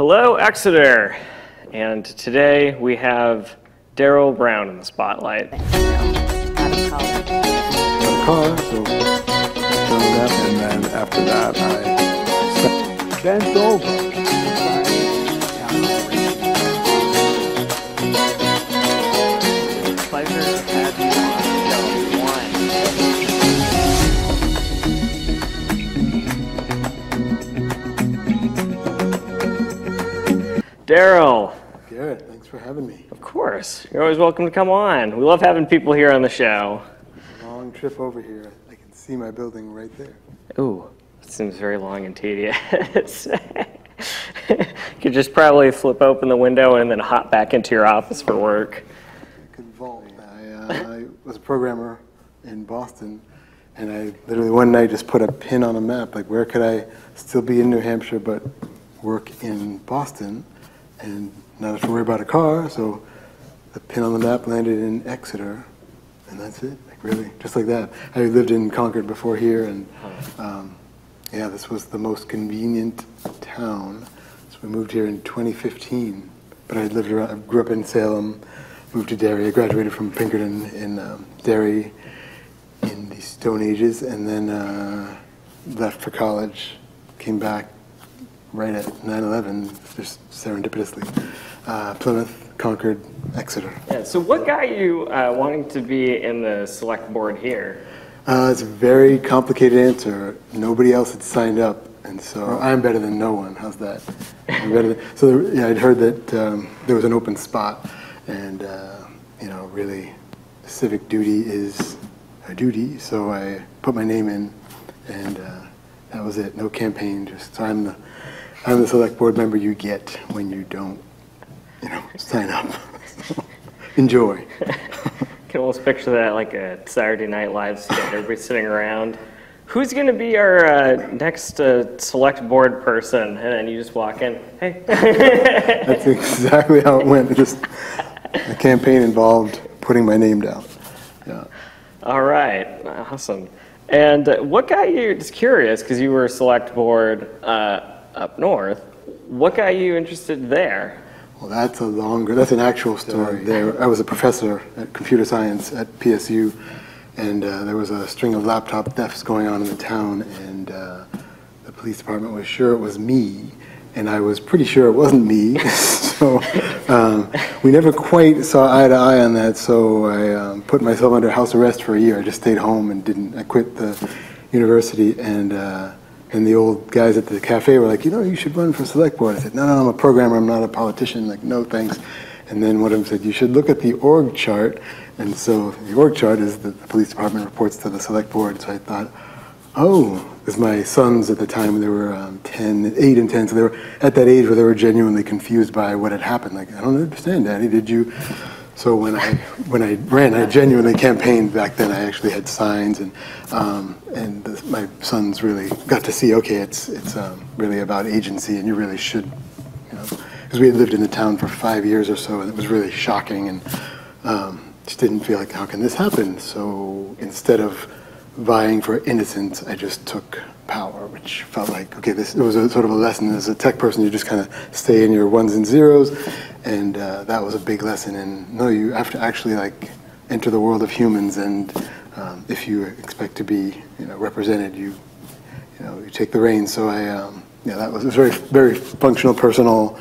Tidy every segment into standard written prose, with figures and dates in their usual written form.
Hello, Exeter, and today we have Daryl Browne in the spotlight. Got a car, so showed up, and then after that I bent over. Pleasure to have you on show one. Daryl. Garrett, thanks for having me. Of course. You're always welcome to come on. We love having people here on the show. Long trip over here. I can see my building right there. Ooh, it seems very long and tedious. You could just probably flip open the window and then hop back into your office for work. I could vault. I was a programmer in Boston, and I literally one night just put a pin on a map, like where could I still be in New Hampshire but work in Boston and not have to worry about a car. So the pin on the map landed in Exeter, and that's it. Like really, just like that. I lived in Concord before here, and yeah, this was the most convenient town. So we moved here in 2015, but I lived around, I grew up in Salem, moved to Derry. I graduated from Pinkerton in Derry in the Stone Ages, and then left for college, came back right at 9/11, just serendipitously. Plymouth, Concord, Exeter. Yeah, so what got you wanting to be in the select board here? It's a very complicated answer. Nobody else had signed up, and so I'm better than no one. How's that? I'm better than, so yeah, I'd heard that there was an open spot, and you know, really, civic duty is a duty. So I put my name in, and that was it. No campaign. Just so I'm the select board member you get when you don't, you know, sign up. So, enjoy. I can almost picture that like a Saturday Night Live skit. Everybody sitting around. Who's going to be our next select board person? And then you just walk in. Hey. That's exactly how it went. Just the campaign involved putting my name down. Yeah. All right. Awesome. And what got you, just curious, because you were select board up north, what got you interested there? Well, that's an actual story. There, I was a professor at computer science at PSU, and there was a string of laptop thefts going on in the town, and the police department was sure it was me, and I was pretty sure it wasn't me. So we never quite saw eye to eye on that, so I put myself under house arrest for a year. I just stayed home and I quit the university, and the old guys at the cafe were like, you know, you should run for select board. I said, no, I'm a programmer, I'm not a politician. Like, no, thanks. And then one of them said, you should look at the org chart. And so the org chart is that the police department reports to the select board. So I thought, oh, because my sons at the time, they were 8 and 10, so they were at that age where they were genuinely confused by what had happened. Like, I don't understand, Daddy, did you? So when I ran, I genuinely campaigned back then. I actually had signs, and my sons really got to see, okay, it's really about agency, and you really should, you know, because we had lived in the town for 5 years or so, and it was really shocking, and just didn't feel like, how can this happen? So instead of vying for innocence, I just took power, which felt like, okay, it was a sort of a lesson. As a tech person, you just kind of stay in your ones and zeros, and that was a big lesson. And no, you have to actually like enter the world of humans, and if you expect to be, you know, represented, you take the reins. So yeah, that was very, very functional, personal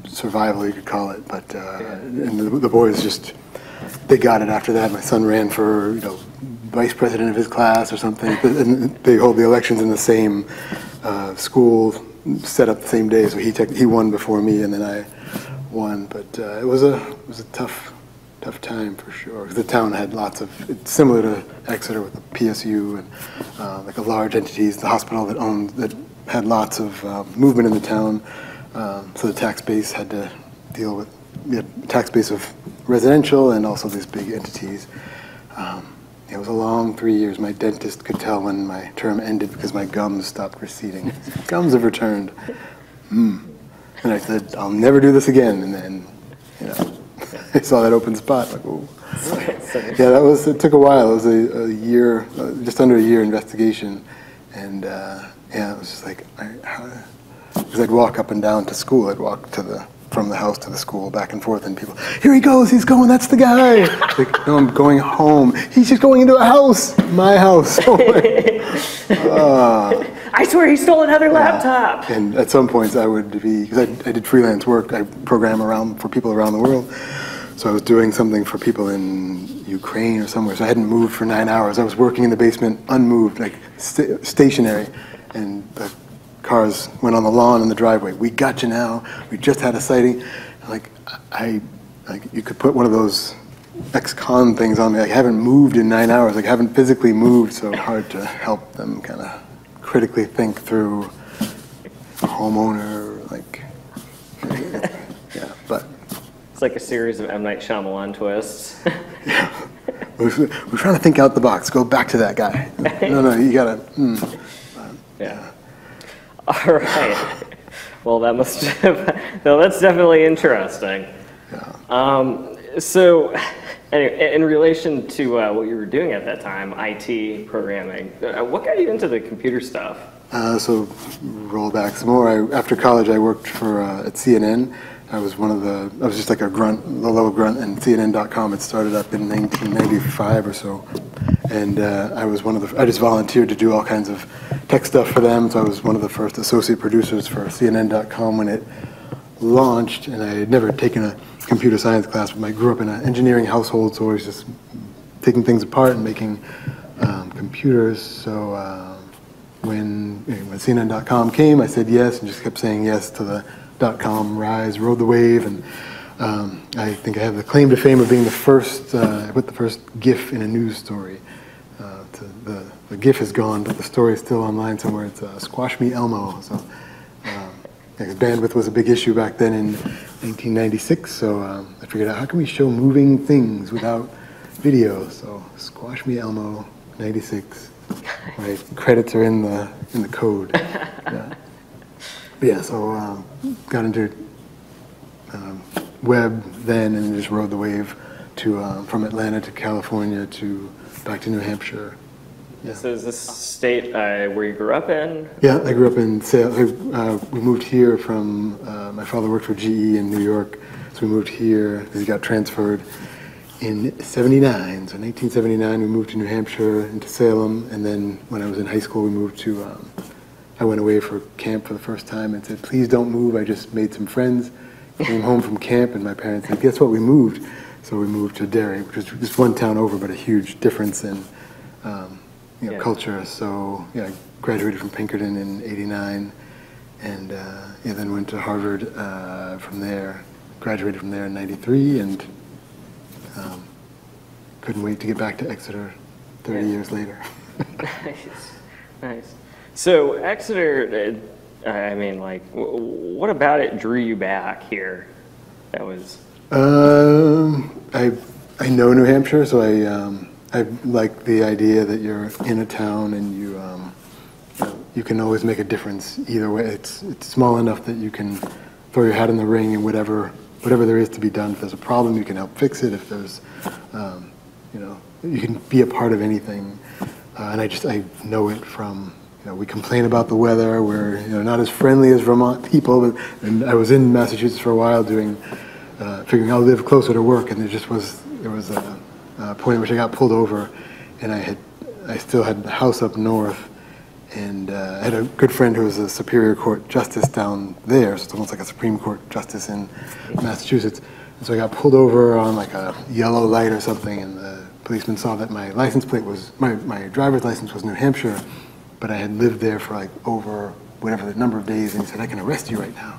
survival, you could call it. But and the boys just, they got it after that. My son ran for, you know, vice president of his class or something, and they hold the elections in the same school, set up the same day. So he won before me, and then I won. But it was a tough time for sure. The town had lots of, it's similar to Exeter with the PSU and like a large entities, the hospital that had lots of movement in the town. So the tax base had to deal with, we had a tax base of residential and also these big entities. It was a long 3 years. My dentist could tell when my term ended because my gums stopped receding. Gums have returned. And I said, I'll never do this again. And then, you know, I saw that open spot. Like, oh. Yeah, it took a while. It was a year, just under a year investigation. And yeah, it was just like, because I'd walk up and down to school. I'd walk from the house to the school, back and forth, and people, here he goes, he's going, that's the guy. Like, no, I'm going home. He's just going into a house, my house. I swear he stole another laptop. And at some points I would be, because I did freelance work, I program for people around the world. So I was doing something for people in Ukraine or somewhere. So I hadn't moved for 9 hours. I was working in the basement, unmoved, like stationary. And the cars went on the lawn in the driveway. We got you now. We just had a sighting. Like you could put one of those ex-con things on me. Like, I haven't moved in 9 hours. Like, I haven't physically moved, so hard to help them kind of critically think through a homeowner, like, yeah, but. It's like a series of M. Night Shyamalan twists. Yeah. We're trying to think out the box. Go back to that guy. No, you gotta. Yeah. All right. Well, that must have. No, that's definitely interesting. Yeah. So, anyway, in relation to what you were doing at that time, IT programming, what got you into the computer stuff? So, roll back some more. After college, I worked at CNN. I was just like a low grunt, and CNN.com had started up in 1995 or so. And I just volunteered to do all kinds of tech stuff for them. So I was one of the first associate producers for CNN.com when it launched. And I had never taken a computer science class, but I grew up in an engineering household, so I was just taking things apart and making computers. So when CNN.com came, I said yes, and just kept saying yes to the .com rise, rode the wave, and I think I have the claim to fame of being the first. I put the first GIF in a news story. The GIF is gone, but the story is still online somewhere. It's "Squash Me Elmo." So bandwidth was a big issue back then in 1996. So I figured out, how can we show moving things without video? So "Squash Me Elmo" '96. My credits are in the code. Yeah. But yeah, so got into web then, and just rode the wave to from Atlanta to California to back to New Hampshire. Yeah. So is this state where you grew up in? Yeah, I grew up in Salem. We moved here from, my father worked for GE in New York, so we moved here because he got transferred in '79. So in 1979 we moved to New Hampshire, into Salem, and then when I was in high school we moved to, I went away for camp for the first time and said, please don't move, I just made some friends. Came home from camp and my parents said, guess what, we moved. So we moved to Derry, which was just one town over, but a huge difference in culture. So yeah, I graduated from Pinkerton in '89, and then went to Harvard from there. Graduated from there in '93, and couldn't wait to get back to Exeter 30 years later. Nice. So Exeter, what about it drew you back here? That was. I know New Hampshire, so I like the idea that you're in a town and you can always make a difference either way. It's small enough that you can throw your hat in the ring and whatever there is to be done. If there's a problem, you can help fix it. If there's, you can be a part of anything. And I know it from, we complain about the weather. We're not as friendly as Vermont people, and I was in Massachusetts for a while figuring I'll live closer to work, and there was a point at which I got pulled over, and I still had the house up north, and I had a good friend who was a Superior Court justice down there, so it's almost like a Supreme Court justice in Massachusetts. And so I got pulled over on like a yellow light or something, and the policeman saw that my license plate was, my driver's license was New Hampshire, but I had lived there for like over whatever the number of days, and he said, I can arrest you right now.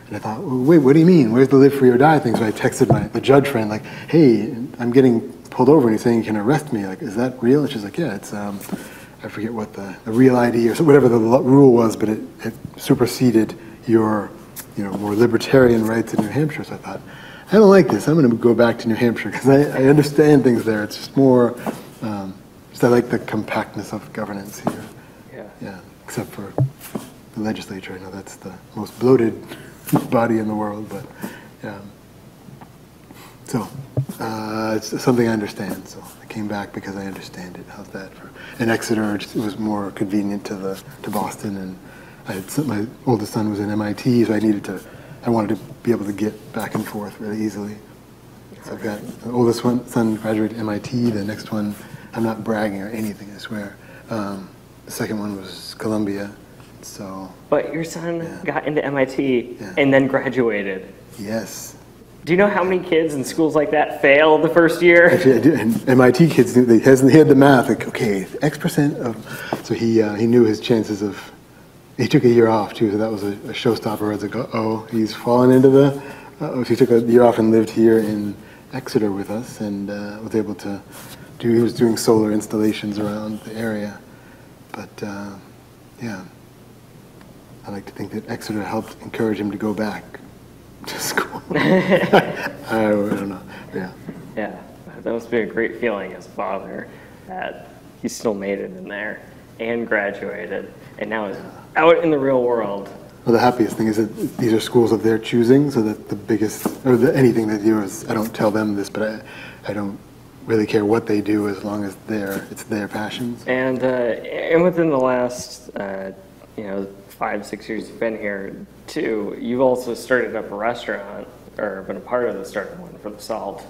And I thought, well, wait, what do you mean? Where's the live free or die thing? So I texted the judge friend, like, hey, I'm getting pulled over, and he's saying you can arrest me. Like, is that real? And she's like, yeah, it's, I forget what the real ID or whatever the rule was, but it superseded your, more libertarian rights in New Hampshire. So I thought, I don't like this. I'm going to go back to New Hampshire because I understand things there. It's just more, I like the compactness of governance here. Yeah, except for the legislature. I know that's the most bloated body in the world, but yeah. So it's something I understand. So I came back because I understand it. How's that? In Exeter, it was more convenient to Boston, and My oldest son was in MIT, so I wanted to be able to get back and forth really easily. So I've got the oldest son graduated MIT. The next one, I'm not bragging or anything, I swear. The second one was Columbia. So. But your son got into MIT and then graduated. Yes. Do you know how many kids in schools like that fail the first year? Actually, I do. And MIT kids, he had the math, like, okay, X% of, so he knew his chances of, he took a year off too, so that was a showstopper. I was like, oh, he's fallen into the, he took a year off and lived here in Exeter with us and was able to he was doing solar installations around the area. But yeah, I like to think that Exeter helped encourage him to go back to school. I don't know. Yeah. Yeah, that must be a great feeling as a father that he still made it in there and graduated and now is out in the real world. Well, the happiest thing is that these are schools of their choosing, so that the biggest, anything they do is, I don't tell them this, but I don't really care what they do as long as it's their passions. And within the last, 5-6 years you've been here too, you've also started up a restaurant, or been a part of the starting one for the Salt.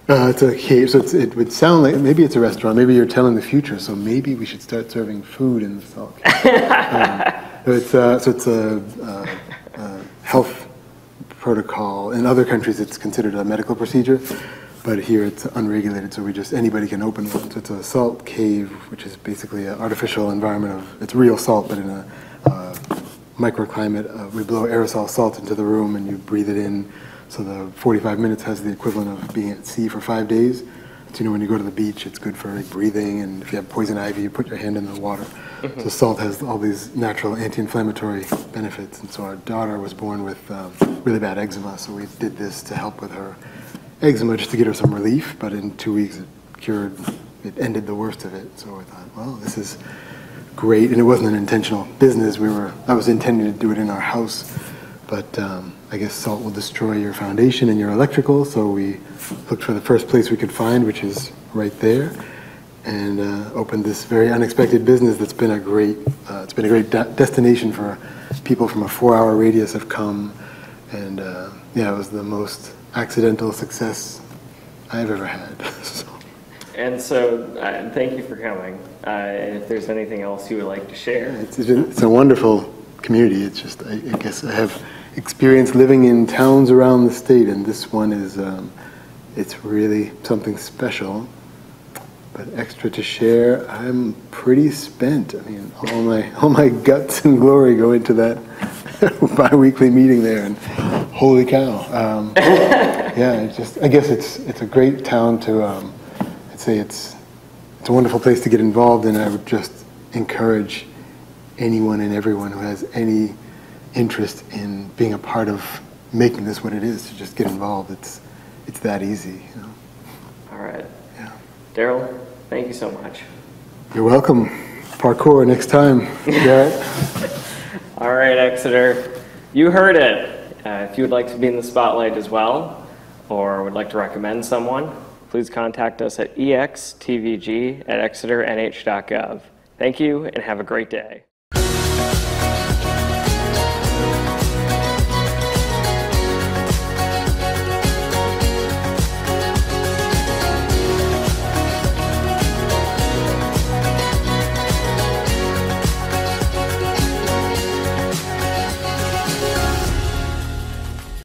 It's a cave, so it would sound like maybe it's a restaurant. Maybe you're telling the future, so maybe we should start serving food in the Salt Cave. It's a health protocol. In other countries, it's considered a medical procedure, but here it's unregulated, so anybody can open one. So it's a salt cave, which is basically an artificial environment it's real salt, but in a microclimate. We blow aerosol salt into the room and you breathe it in. So the 45 minutes has the equivalent of being at sea for 5 days. So when you go to the beach, it's good for breathing, and if you have poison ivy, you put your hand in the water. So salt has all these natural anti-inflammatory benefits, and so our daughter was born with really bad eczema, so we did this to help with her eczema, just to get her some relief, but in 2 weeks it ended the worst of it. So I thought, well, this is great, and it wasn't an intentional business. I was intending to do it in our house, but I guess salt will destroy your foundation and your electrical, so we looked for the first place we could find, which is right there, and opened this very unexpected business that's been a great destination for people from a 4-hour radius have come, and it was the most accidental success I've ever had. And so, thank you for coming. And if there's anything else you would like to share. It's a wonderful community. It's just, I guess I have experience living in towns around the state, and this one is, it's really something special. But extra to share, I'm pretty spent. I mean, all my guts and glory go into that bi-weekly meeting there, and holy cow. I guess it's a great town to, I'd say it's a wonderful place to get involved in. I would just encourage anyone and everyone who has any interest in being a part of making this what it is to just get involved. It's that easy. All right. Yeah. Daryl, thank you so much. You're welcome. Parkour next time. Garrett. All right, Exeter. You heard it. If you would like to be in the spotlight as well, or would like to recommend someone, please contact us at extvg@exeternh.gov. Thank you and have a great day.